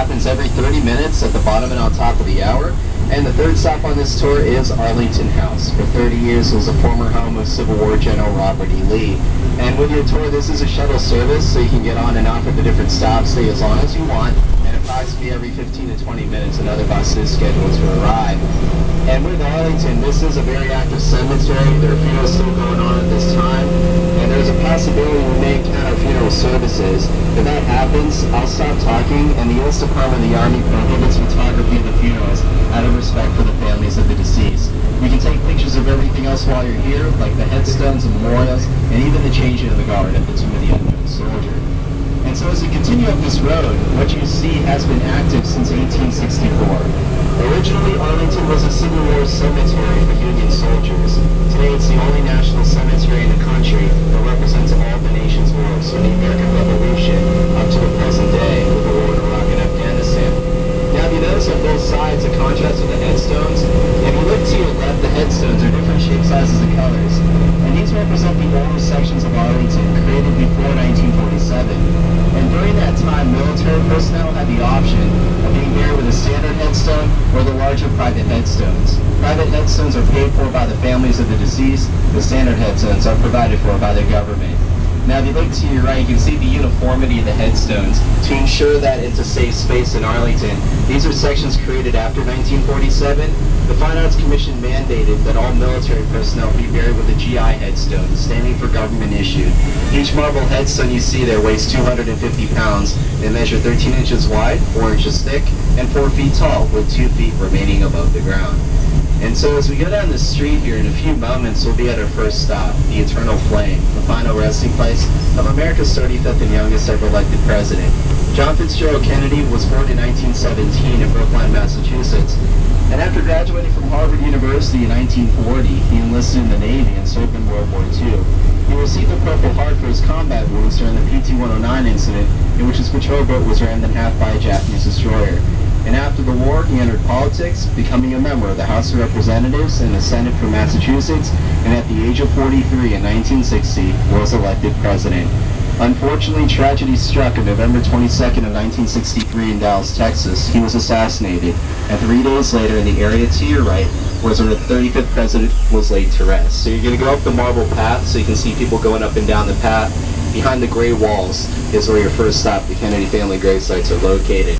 happens every 30 minutes at the bottom and on top of the hour. And the third stop on this tour is Arlington House. For 30 years, it was a former home of Civil War General Robert E. Lee. And with your tour, this is a shuttle service, so you can get on and off at the different stops, stay as long as you want. And approximately every 15 to 20 minutes, another bus is scheduled to arrive. And with Arlington, this is a very active cemetery. There are funerals still going on at this time. And there's a possibility we may encounter funeral services. If that happens, I'll stop talking, and the U.S. Department of the Army prohibits photography of the funerals out of respect for the families of the deceased. You can take pictures of everything else while you're here, like the headstones and memorials, and even the changing of the guard at the tomb of the unknown soldier. And so as we continue up this road, what you see has been active since 1864. Originally, Arlington was a Civil War cemetery for Union soldiers. Today, it's the only national cemetery in the country that represents all the nation's wars from the American Revolution up to the present day with the war in Iraq and Afghanistan. Now, if you notice on both sides the contrast of the headstones, if you look to your left, the headstones are different shapes, sizes, and colors. And these represent the older sections of Arlington created before 1947. And during that time, military personnel had the option of being buried with a standard headstone or the larger private headstones. Private headstones are paid for by the families of the deceased. The standard headstones are provided for by the government. Now, if you look to your right, you can see the uniformity of the headstones. To ensure that it's a safe space in Arlington, these are sections created after 1947. The Fine Arts Commission mandated that all military personnel be buried with a GI headstone, standing for government issued. Each marble headstone you see there weighs 250 pounds. They measure 13 inches wide, 4 inches thick, and 4 feet tall, with 2 feet remaining above the ground. And so as we go down the street here, in a few moments, we'll be at our first stop, the Eternal Flame, the final resting place of America's 35th and youngest ever elected president. John Fitzgerald Kennedy was born in 1917 in Brookline, Massachusetts. And after graduating from Harvard University in 1940, he enlisted in the Navy and served in World War II. He received the Purple Heart for his combat wounds during the PT-109 incident, in which his patrol boat was rammed in half by a Japanese destroyer. And after the war, he entered politics, becoming a member of the House of Representatives and the Senate for Massachusetts, and at the age of 43 in 1960, was elected president. Unfortunately, tragedy struck on November 22nd of 1963 in Dallas, Texas. He was assassinated, and 3 days later, in the area to your right, was where the 35th president was laid to rest. So you're going to go up the marble path, so you can see people going up and down the path. Behind the gray walls is where your first stop, the Kennedy family grave sites, are located.